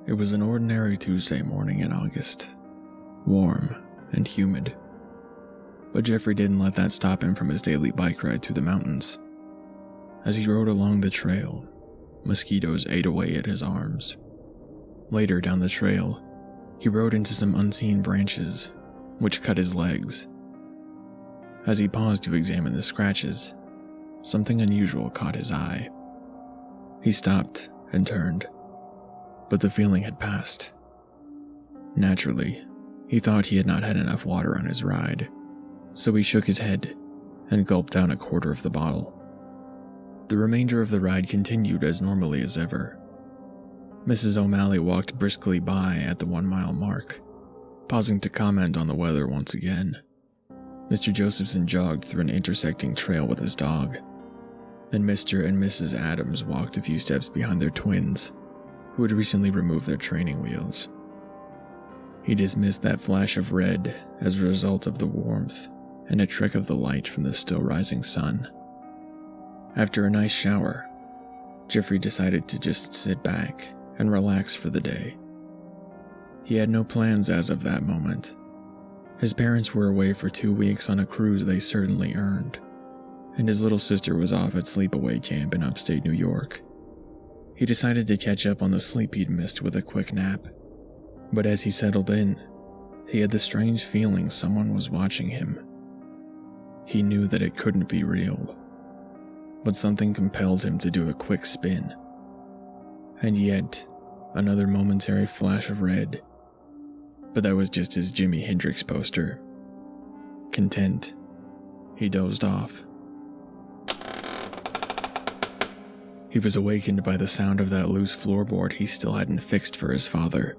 It was an ordinary Tuesday morning in August, warm and humid. But Jeffrey didn't let that stop him from his daily bike ride through the mountains. As he rode along the trail, mosquitoes ate away at his arms. Later down the trail, he rode into some unseen branches, which cut his legs. As he paused to examine the scratches, something unusual caught his eye. He stopped and turned, but the feeling had passed. Naturally, he thought he had not had enough water on his ride, so he shook his head and gulped down a quarter of the bottle. The remainder of the ride continued as normally as ever. Mrs. O'Malley walked briskly by at the 1 mile mark, pausing to comment on the weather once again. Mr. Josephson jogged through an intersecting trail with his dog, and Mr. and Mrs. Adams walked a few steps behind their twins, who had recently removed their training wheels. He dismissed that flash of red as a result of the warmth and a trick of the light from the still rising sun. After a nice shower, Jeffrey decided to just sit back and relax for the day. He had no plans as of that moment. His parents were away for 2 weeks on a cruise they certainly earned, and his little sister was off at sleepaway camp in upstate New York. He decided to catch up on the sleep he'd missed with a quick nap, but as he settled in, he had the strange feeling someone was watching him. He knew that it couldn't be real, but something compelled him to do a quick spin. And yet, another momentary flash of red, but that was just his Jimi Hendrix poster. Content, he dozed off. He was awakened by the sound of that loose floorboard he still hadn't fixed for his father.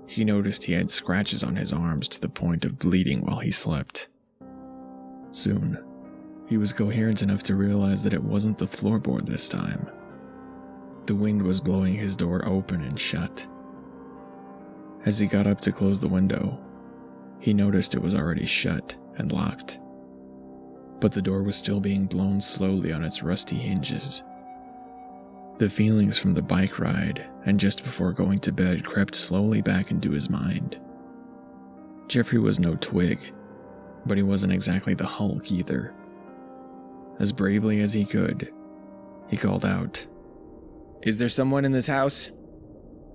He noticed he had scratches on his arms to the point of bleeding while he slept. Soon, he was coherent enough to realize that it wasn't the floorboard this time. The wind was blowing his door open and shut. As he got up to close the window, he noticed it was already shut and locked. But the door was still being blown slowly on its rusty hinges. The feelings from the bike ride and just before going to bed crept slowly back into his mind. Jeffrey was no twig, but he wasn't exactly the Hulk either. As bravely as he could, he called out, "Is there someone in this house?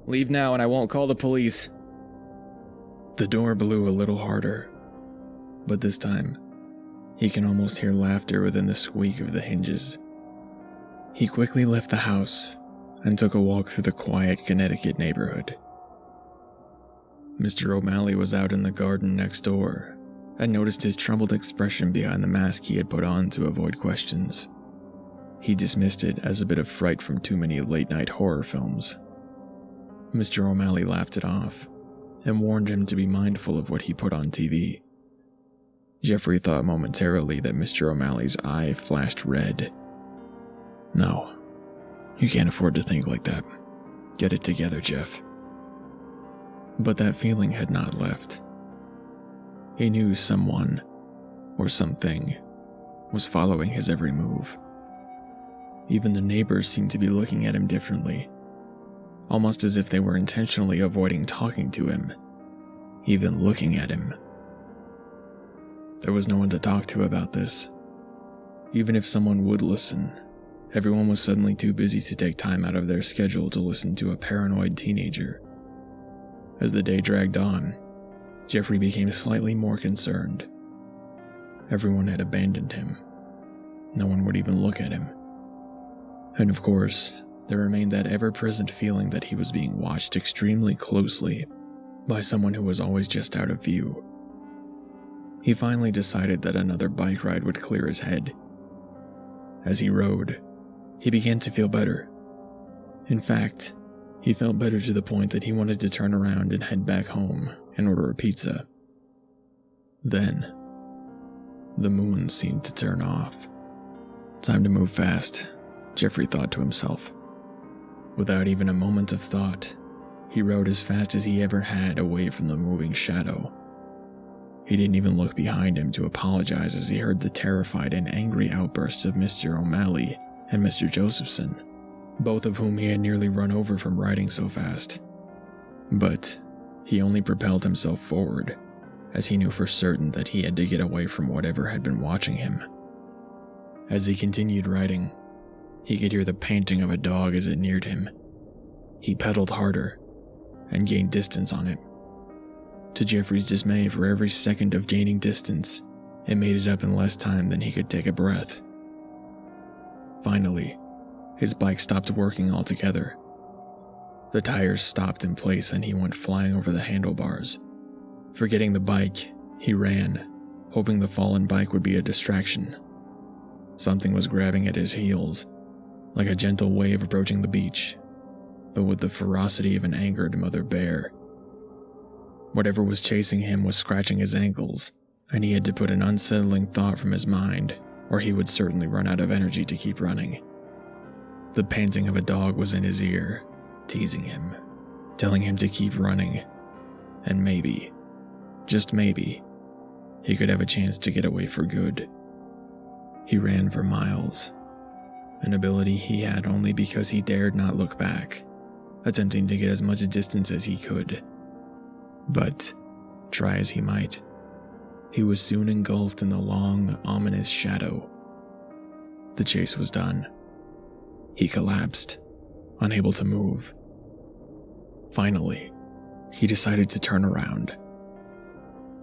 Leave now and I won't call the police." The door blew a little harder, but this time, he can almost hear laughter within the squeak of the hinges. He quickly left the house and took a walk through the quiet Connecticut neighborhood. Mr. O'Malley was out in the garden next door and noticed his troubled expression behind the mask he had put on to avoid questions. He dismissed it as a bit of fright from too many late-night horror films. Mr. O'Malley laughed it off and warned him to be mindful of what he put on TV. Jeffrey thought momentarily that Mr. O'Malley's eye flashed red. "No, you can't afford to think like that. Get it together, Jeff." But that feeling had not left. He knew someone, or something, was following his every move. Even the neighbors seemed to be looking at him differently, almost as if they were intentionally avoiding talking to him, even looking at him. There was no one to talk to about this. Even if someone would listen, everyone was suddenly too busy to take time out of their schedule to listen to a paranoid teenager. As the day dragged on, Jeffrey became slightly more concerned. Everyone had abandoned him. No one would even look at him. And of course, there remained that ever-present feeling that he was being watched extremely closely by someone who was always just out of view. He finally decided that another bike ride would clear his head. As he rode, he began to feel better. In fact, he felt better to the point that he wanted to turn around and head back home and order a pizza. Then, the moon seemed to turn off. Time to move fast, Jeffrey thought to himself. Without even a moment of thought, He rode as fast as he ever had away from the moving shadow. He didn't even look behind him to apologize as he heard the terrified and angry outbursts of Mr. O'Malley and Mr. Josephson, both of whom he had nearly run over from riding so fast. But he only propelled himself forward, as he knew for certain that he had to get away from whatever had been watching him. As he continued riding, he could hear the panting of a dog as it neared him. He pedaled harder and gained distance on it. To Jeffrey's dismay, for every second of gaining distance, it made it up in less time than he could take a breath. Finally, his bike stopped working altogether. The tires stopped in place and he went flying over the handlebars. Forgetting the bike, he ran, hoping the fallen bike would be a distraction. Something was grabbing at his heels, like a gentle wave approaching the beach, but with the ferocity of an angered mother bear. Whatever was chasing him was scratching his ankles, and he had to put an unsettling thought from his mind, or he would certainly run out of energy to keep running. The panting of a dog was in his ear, teasing him, telling him to keep running, and maybe, just maybe, he could have a chance to get away for good. He ran for miles, an ability he had only because he dared not look back, attempting to get as much distance as he could. But, try as he might, he was soon engulfed in the long, ominous shadow. The chase was done. He collapsed, unable to move. Finally, he decided to turn around.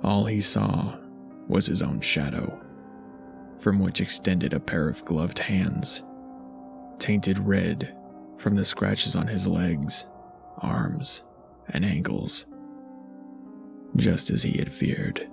All he saw was his own shadow, from which extended a pair of gloved hands, tainted red from the scratches on his legs, arms, and ankles. Just as he had feared.